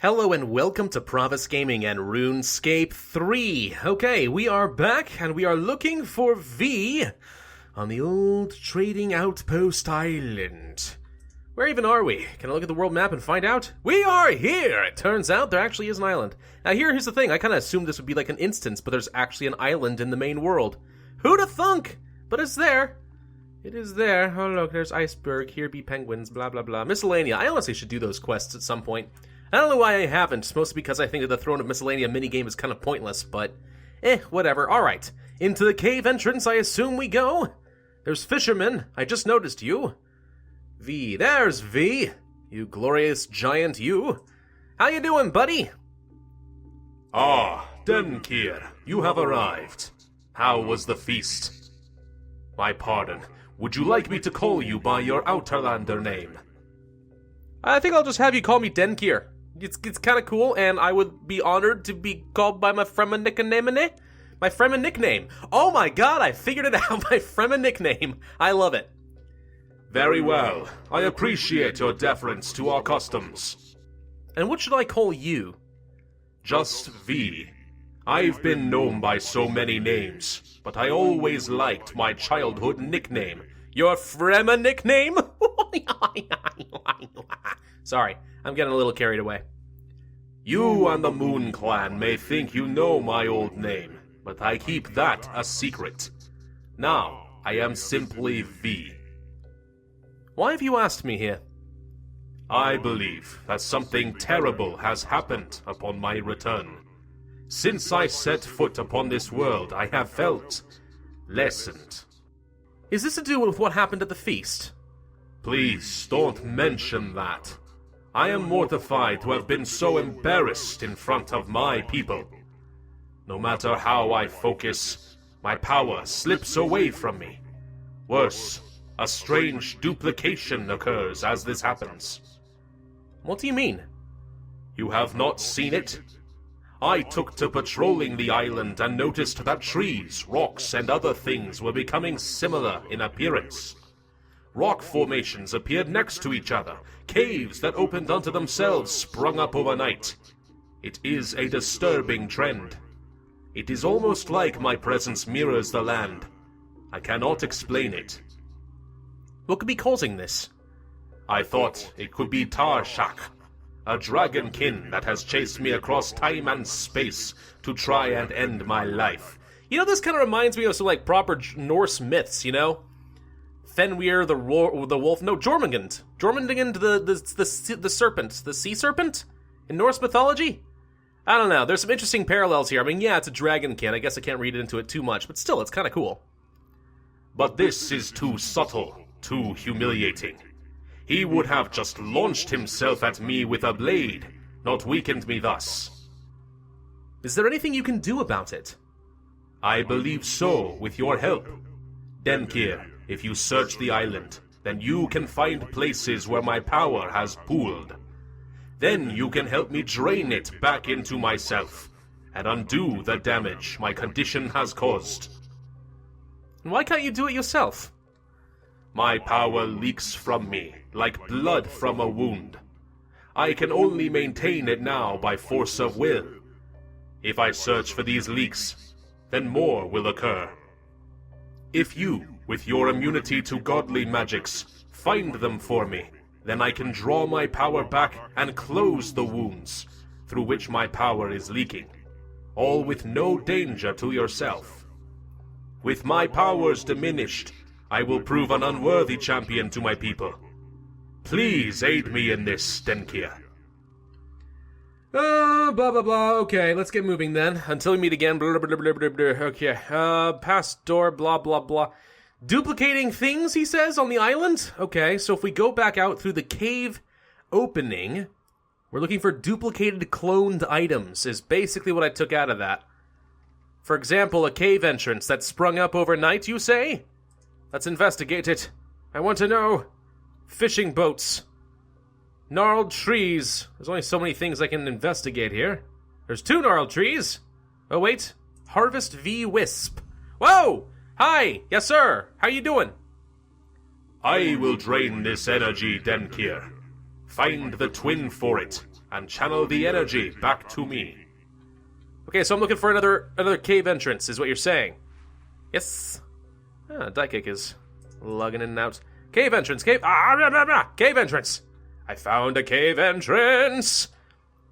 Hello and welcome to Pravus Gaming and Runescape 3. Okay, we are back and we are looking for V on the old trading outpost island. Where even are we? Can I look at the world map and find out? We are here! It turns out there actually is an island. Now here's the thing, I kind of assumed this would be like an instance, but there's actually an island in the main world. Who'da thunk? But it's there. It is there. Oh look, there's iceberg, here be penguins, blah blah blah. Miscellanea, I honestly should do those quests at some point. I don't know why I haven't, mostly because I think that the Throne of Miscellanea minigame is kind of pointless, but whatever. Alright, into the cave entrance I assume we go. There's fishermen, I just noticed you. V, there's V. You glorious giant, you. How you doing, buddy? Ah, Denkir, you have arrived. How was the feast? My pardon, would you like me to call you by your Outerlander name? I think I'll just have you call me Denkir. It's kind of cool, and I would be honored to be called by my Fremenickname. My Fremenickname. Oh my god, I figured it out, my Fremenickname. I love it. Very well. I appreciate your deference to our customs. And what should I call you? Just V. I've been known by so many names, but I always liked my childhood nickname. Your Fremenickname? Sorry, I'm getting a little carried away. You and the Moon Clan may think you know my old name, but I keep that a secret. Now, I am simply V. Why have you asked me here? I believe that something terrible has happened upon my return. Since I set foot upon this world, I have felt lessened. Is this to do with what happened at the feast? Please, don't mention that. I am mortified to have been so embarrassed in front of my people. No matter how I focus, my power slips away from me. Worse, a strange duplication occurs as this happens. What do you mean? You have not seen it? I took to patrolling the island and noticed that trees, rocks, and other things were becoming similar in appearance. Rock formations appeared next to each other. Caves that opened unto themselves sprung up overnight. It is a disturbing trend. It is almost like my presence mirrors the land. I cannot explain it. What could be causing this? I thought it could be Tarshak, a dragonkin that has chased me across time and space to try and end my life. You know, this kind of reminds me of some, like, proper Norse myths, you know? Fenrir, the wolf, no, Jormungand. Jormungand, the serpent, the sea serpent? In Norse mythology? I don't know, there's some interesting parallels here. I mean, yeah, it's a dragonkin, I guess I can't read into it too much, but still, it's kind of cool. But this is too subtle, too humiliating. He would have just launched himself at me with a blade, not weakened me thus. Is there anything you can do about it? I believe so, with your help. Denkir, if you search the island, then you can find places where my power has pooled. Then you can help me drain it back into myself, and undo the damage my condition has caused. And why can't you do it yourself? My power leaks from me, like blood from a wound. I can only maintain it now by force of will. If I search for these leaks, then more will occur. If you, with your immunity to godly magics, find them for me, then I can draw my power back and close the wounds through which my power is leaking, all with no danger to yourself. With my powers diminished, I will prove an unworthy champion to my people. Please aid me in this, Denkir. Blah blah blah, okay, let's get moving then. Until we meet again, blah blah blah blah blah, okay. Past door, blah blah blah. Duplicating things, he says, on the island? Okay, so if we go back out through the cave opening, we're looking for duplicated cloned items, is basically what I took out of that. For example, a cave entrance that sprung up overnight, you say? Let's investigate it. I want to know. Fishing boats. Gnarled trees. There's only so many things I can investigate here. There's 2 gnarled trees. Oh, wait. Harvest V Wisp. Whoa! Hi! Yes, sir! How you doing? I will drain this energy, Denkir. Find the twin for it, and channel the energy back to me. Okay, so I'm looking for another cave entrance, is what you're saying. Yes. Die kick is lugging in and out. Cave entrance, cave entrance. I found a cave entrance.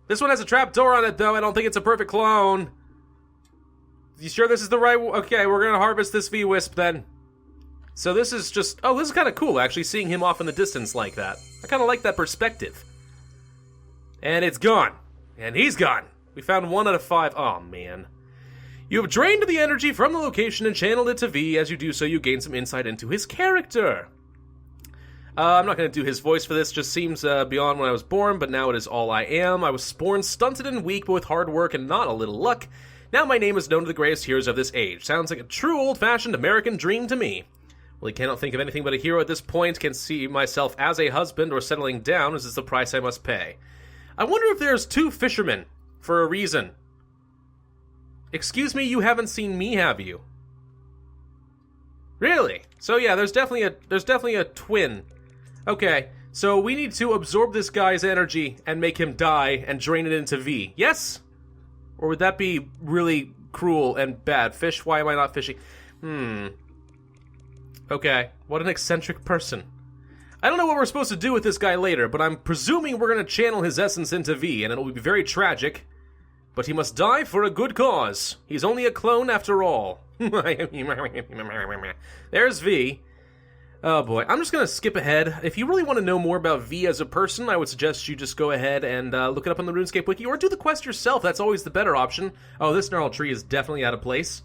This one has a trap door on it, though. I don't think it's a perfect clone. You sure this is the right one? Okay, we're gonna harvest this V-Wisp then. So this is just... Oh, this is kind of cool, actually, seeing him off in the distance like that. I kind of like that perspective. And it's gone. And he's gone. We found 1 out of 5. Oh, man. You have drained the energy from the location and channeled it to V. As you do so, you gain some insight into his character. I'm not going to do his voice for this. Just seems beyond when I was born, but now it is all I am. I was born stunted and weak, but with hard work and not a little luck. Now my name is known to the greatest heroes of this age. Sounds like a true old-fashioned American dream to me. Well, I cannot think of anything but a hero at this point. Can see myself as a husband or settling down, as is the price I must pay. I wonder if there's 2 fishermen for a reason. Excuse me, you haven't seen me, have you? Really? So yeah, there's definitely a twin. Okay, so we need to absorb this guy's energy and make him die and drain it into V. Yes? Or would that be really cruel and bad? Fish? Why am I not fishing? Okay, what an eccentric person. I don't know what we're supposed to do with this guy later, but I'm presuming we're going to channel his essence into V, and it'll be very tragic. But he must die for a good cause. He's only a clone after all. There's V. Oh boy, I'm just going to skip ahead. If you really want to know more about V as a person, I would suggest you just go ahead and look it up on the Runescape wiki, or do the quest yourself. That's always the better option. Oh, this gnarled tree is definitely out of place.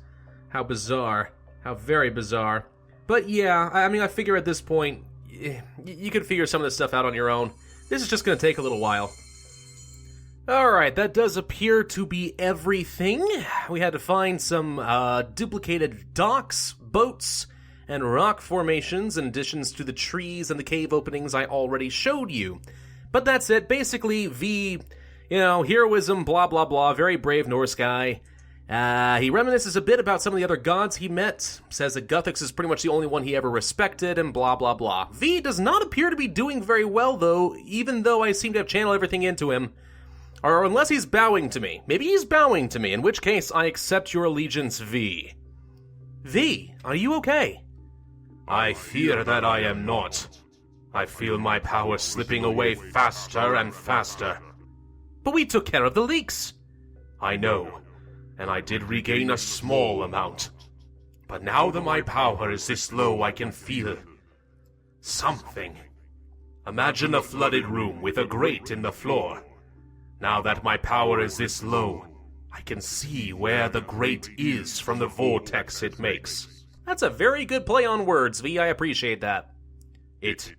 How bizarre. How very bizarre. But yeah, I mean, I figure at this point, you can figure some of this stuff out on your own. This is just going to take a little while. Alright, that does appear to be everything. We had to find some duplicated docks, boats, and rock formations in additions to the trees and the cave openings I already showed you. But that's it. Basically, V, heroism, blah blah blah, very brave Norse guy. He reminisces a bit about some of the other gods he met, says that Guthix is pretty much the only one he ever respected, and blah blah blah. V does not appear to be doing very well, though, even though I seem to have channeled everything into him. Or unless he's bowing to me. Maybe he's bowing to me, in which case I accept your allegiance, V. V, are you okay? I fear that I am not. I feel my power slipping away faster and faster. But we took care of the leaks. I know, and I did regain a small amount. But now that my power is this low, I can feel something. Imagine a flooded room with a grate in the floor. Now that my power is this low, I can see where the grate is from the vortex it makes. That's a very good play on words, V. I appreciate that. It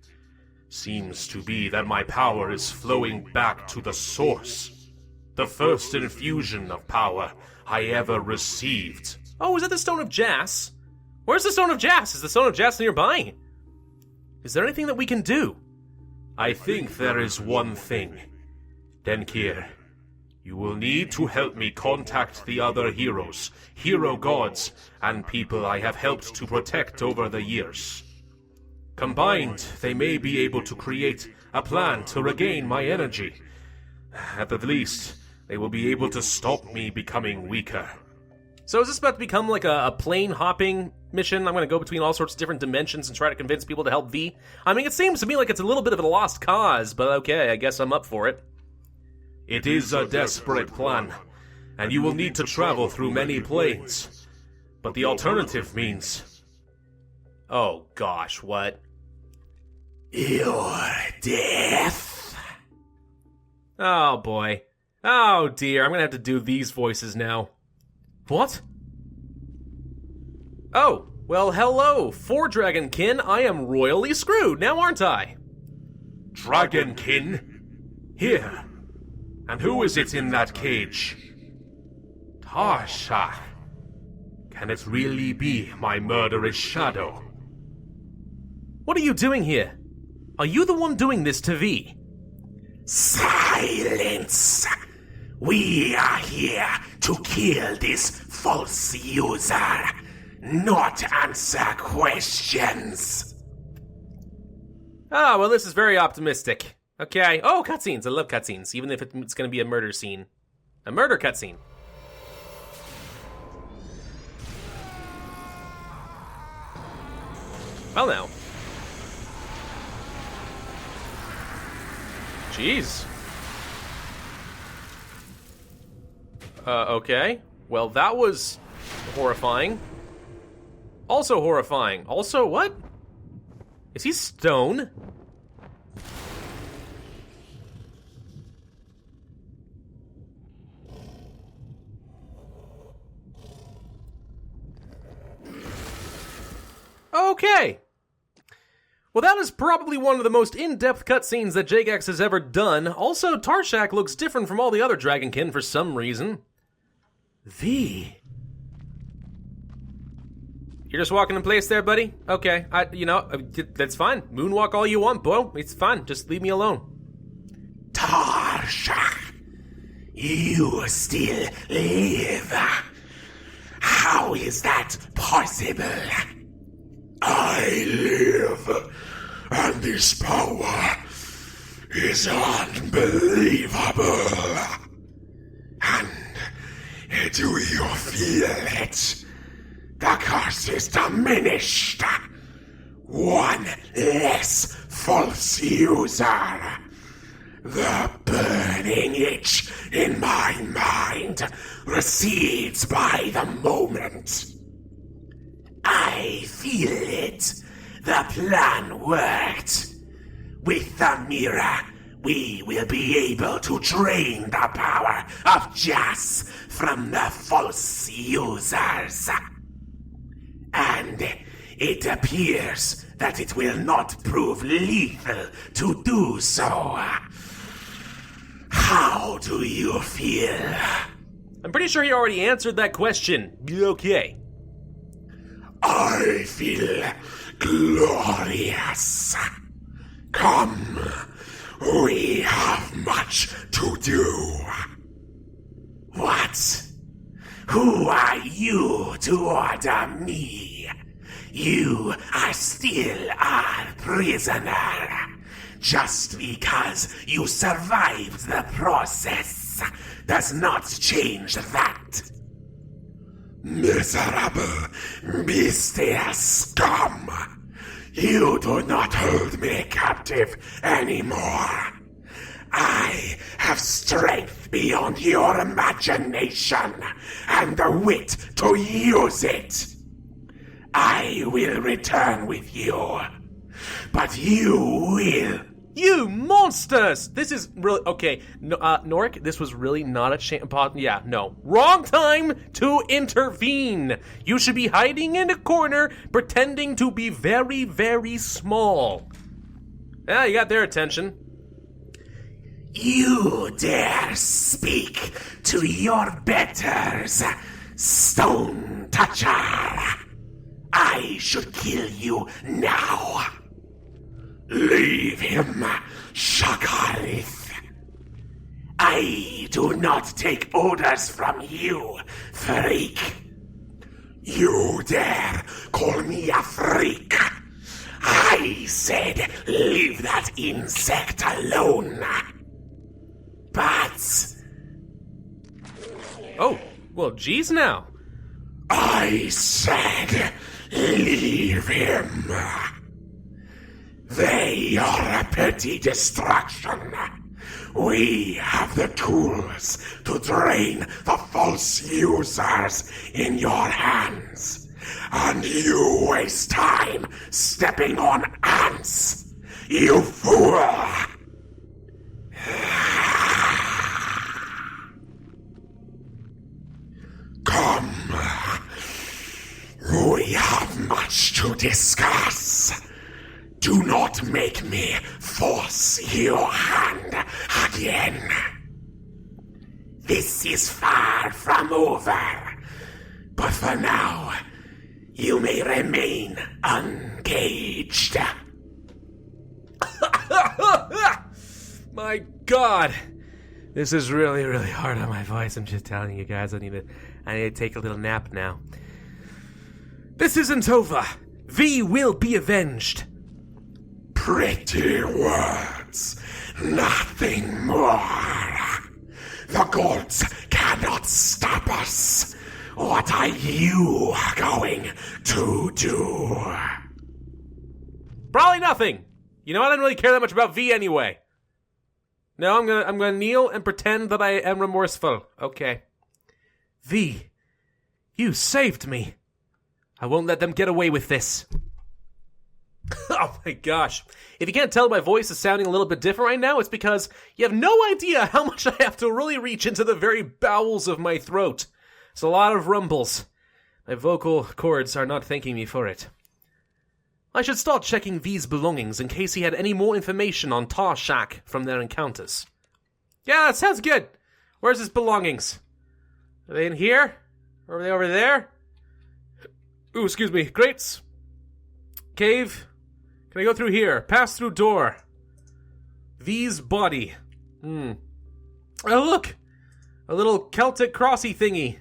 seems to be that my power is flowing back to the source. The first infusion of power I ever received. Oh, is that the Stone of Jas? Where's the Stone of Jas? Is the Stone of Jas nearby? Is there anything that we can do? I think there is one thing. Denkir, you will need to help me contact the other heroes, hero gods, and people I have helped to protect over the years. Combined, they may be able to create a plan to regain my energy. At the least, they will be able to stop me becoming weaker. So is this about to become like a plane hopping mission? I'm going to go between all sorts of different dimensions and try to convince people to help V? I mean, it seems to me like it's a little bit of a lost cause, but okay, I guess I'm up for it. It is a desperate plan, and you will need to travel through many planes. But the alternative means... Oh gosh, what? Your death. Oh boy. Oh dear, I'm gonna have to do these voices now. What? Oh, well hello, For Dragonkin, I am royally screwed now, aren't I? Dragonkin? Here. And who is it in that cage? Tasha. Can it really be my murderous shadow? What are you doing here? Are you the one doing this to V? Silence! We are here to kill this false user, not answer questions. Ah, well this is very optimistic. Okay. Oh, cutscenes. I love cutscenes, even if it's going to be a murder scene. A murder cutscene. Well, now. Jeez. Okay. Well, that was horrifying. Also horrifying. Also, what? Is he stone? Okay. Well, that is probably one of the most in-depth cutscenes that Jagex has ever done. Also, Tarshak looks different from all the other Dragonkin for some reason. V. You're just walking in place there, buddy? Okay, that's fine. Moonwalk all you want, bro. It's fine. Just leave me alone. Tarshak, you still live. How is that possible? I live, and this power is unbelievable. And do you feel it? The curse is diminished. One less false user. The burning itch in my mind recedes by the moment. I feel it. The plan worked. With the mirror, we will be able to drain the power of Jas from the false users. And it appears that it will not prove lethal to do so. How do you feel? I'm pretty sure he already answered that question. Okay. I feel glorious. Come, we have much to do. What? Who are you to order me? You are still our prisoner. Just because you survived the process does not change that. Miserable, bestial scum! You do not hold me captive anymore. I have strength beyond your imagination and the wit to use it. I will return with you, but you will. You monsters! This is really okay. No, Norik, this was really not a chance. Yeah, no, wrong time to intervene. You should be hiding in a corner, pretending to be very, very small. Yeah, you got their attention. You dare speak to your betters, Stone Toucher. I should kill you now. Leave him, Shakarith. I do not take orders from you, freak. You dare call me a freak? I said leave that insect alone. But... Oh, well, geez now. I said leave him. They are a petty distraction. We have the tools to drain the false users in your hands. And you waste time stepping on ants, you fool! Come. We have much to discuss. Do not make me force your hand again. This is far from over. But for now, you may remain uncaged. My God. This is really, really hard on my voice. I'm just telling you guys, I need to take a little nap now. This isn't over. V will be avenged. Pretty words. words. Nothing more. The gods cannot stop us. What are you going to do? Probably nothing. You know, I didn't really care that much about V anyway. No, I'm gonna kneel and pretend that I am remorseful. Okay. V, you saved me. I won't let them get away with this. Oh my gosh. If you can't tell my voice is sounding a little bit different right now, it's because you have no idea how much I have to really reach into the very bowels of my throat. It's a lot of rumbles. My vocal cords are not thanking me for it. I should start checking V's belongings in case he had any more information on Tarshak from their encounters. Yeah, that sounds good. Where's his belongings? Are they in here? Or are they over there? Ooh, excuse me. Grates. Cave. Can I go through here? Pass through door. V's body. Oh, look! A little Celtic crossy thingy.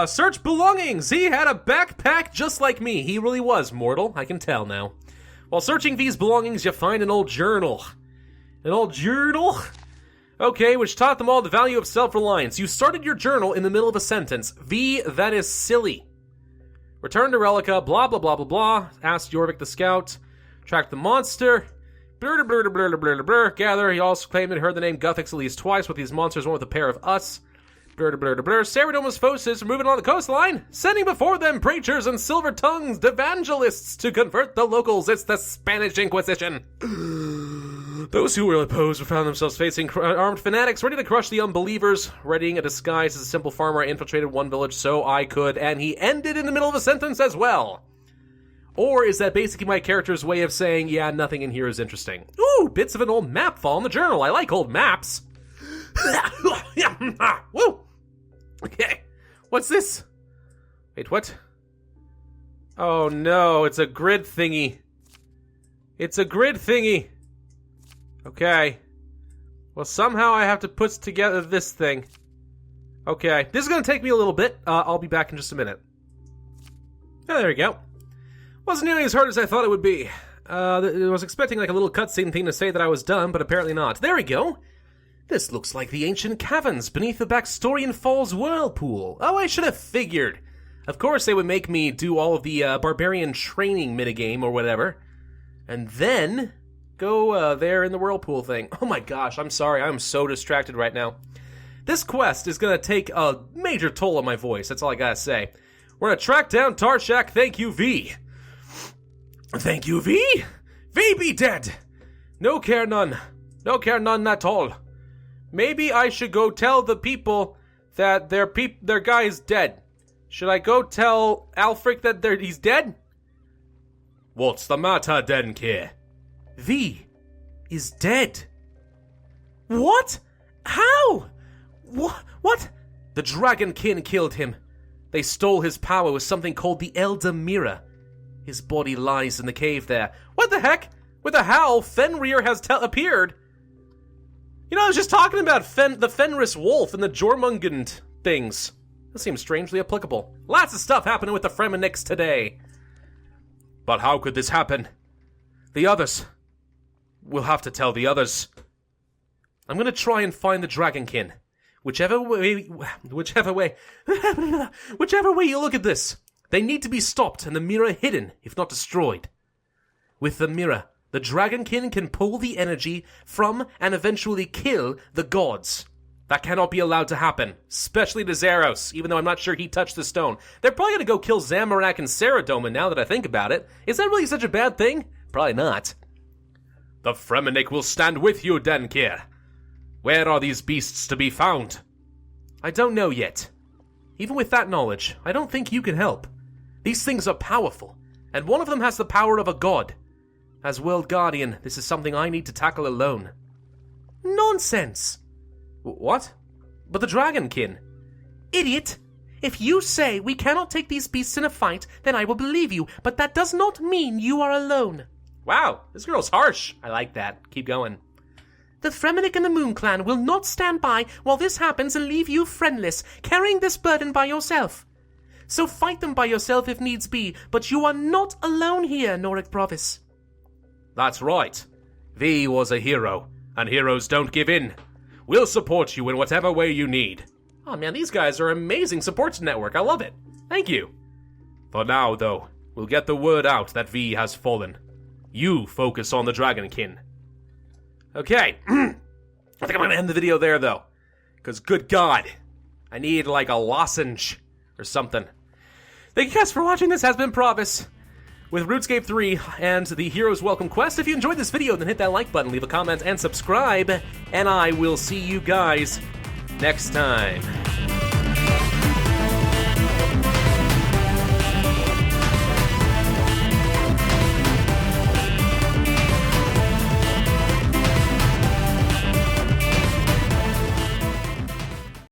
Search belongings! He had a backpack just like me. He really was mortal, I can tell now. While searching V's belongings, you find an old journal. An old journal? Okay, which taught them all the value of self-reliance. You started your journal in the middle of a sentence. V, that is silly. Return to Relica, blah blah blah blah blah. Asked Jorvik the scout. Tracked the monster. Blur blur blur blur blur blur. Gather, he also claimed and heard the name Guthix at least twice with these monsters, one with a pair of us. Blur blur blur. Saradomus Phosis moving on the coastline, sending before them preachers and silver-tongued evangelists to convert the locals. It's the Spanish Inquisition. Those who were opposed found themselves facing armed fanatics ready to crush the unbelievers. Readying a disguise as a simple farmer, I infiltrated one village so I could, and he ended in the middle of a sentence as well. Or is that basically my character's way of saying, yeah, nothing in here is interesting? Ooh, bits of an old map fall in the journal. I like old maps. Woo! Okay, what's this? Wait, what? Oh no, it's a grid thingy. It's a grid thingy. Okay. Well, somehow I have to put together this thing. Okay, this is gonna take me a little bit. I'll be back in just a minute. Oh, there we go. Wasn't nearly as hard as I thought it would be. I was expecting like a little cutscene thing to say that I was done, but apparently not. There we go. This looks like the ancient caverns beneath the Baxtorian Falls whirlpool. Oh, I should have figured. Of course they would make me do all of the barbarian training minigame or whatever. And then go there in the whirlpool thing. Oh my gosh, I'm sorry. I'm so distracted right now. This quest is going to take a major toll on my voice. That's all I gotta say. We're going to track down Tarshak. Thank you, V. Thank you, V. V be dead. No care none. No care none at all. Maybe I should go tell the people that their guy is dead. Should I go tell Alfric that he's dead? What's the matter, Denke? V is dead. What? How? What? The Dragonkin killed him. They stole his power with something called the Elder Mirror. His body lies in the cave there. What the heck? With a howl, Fenrir has appeared. You know, I was just talking about the Fenris Wolf and the Jormungand things. This seems strangely applicable. Lots of stuff happening with the Fremenicknames today. But how could this happen? The others. We'll have to tell the others. I'm gonna try and find the Dragonkin. Whichever way you look at this, they need to be stopped and the mirror hidden, if not destroyed. With the mirror, the Dragonkin can pull the energy from and eventually kill the gods. That cannot be allowed to happen, especially to Zaros, even though I'm not sure he touched the stone. They're probably going to go kill Zamorak and Saradomin now that I think about it. Is that really such a bad thing? Probably not. The Fremenick will stand with you, Denkir. Where are these beasts to be found? I don't know yet. Even with that knowledge, I don't think you can help. These things are powerful, and one of them has the power of a god. As World Guardian, this is something I need to tackle alone. Nonsense! What? But the Dragonkin. Idiot! If you say we cannot take these beasts in a fight, then I will believe you, but that does not mean you are alone. Wow, this girl's harsh. I like that. Keep going. The Fremenick and the Moon Clan will not stand by while this happens and leave you friendless, carrying this burden by yourself. So fight them by yourself if needs be, but you are not alone here, Norik Pravus. That's right. V was a hero, and heroes don't give in. We'll support you in whatever way you need. Oh man, these guys are an amazing support network. I love it. Thank you. For now, though, we'll get the word out that V has fallen. You focus on the Dragonkin. Okay. I think I'm going to end the video there, though. Because, good God, I need, like, a lozenge or something. Thank you guys for watching. This has been Pravus with Runescape 3 and the Hero's Welcome Quest. If you enjoyed this video, then hit that like button, leave a comment, and subscribe. And I will see you guys next time.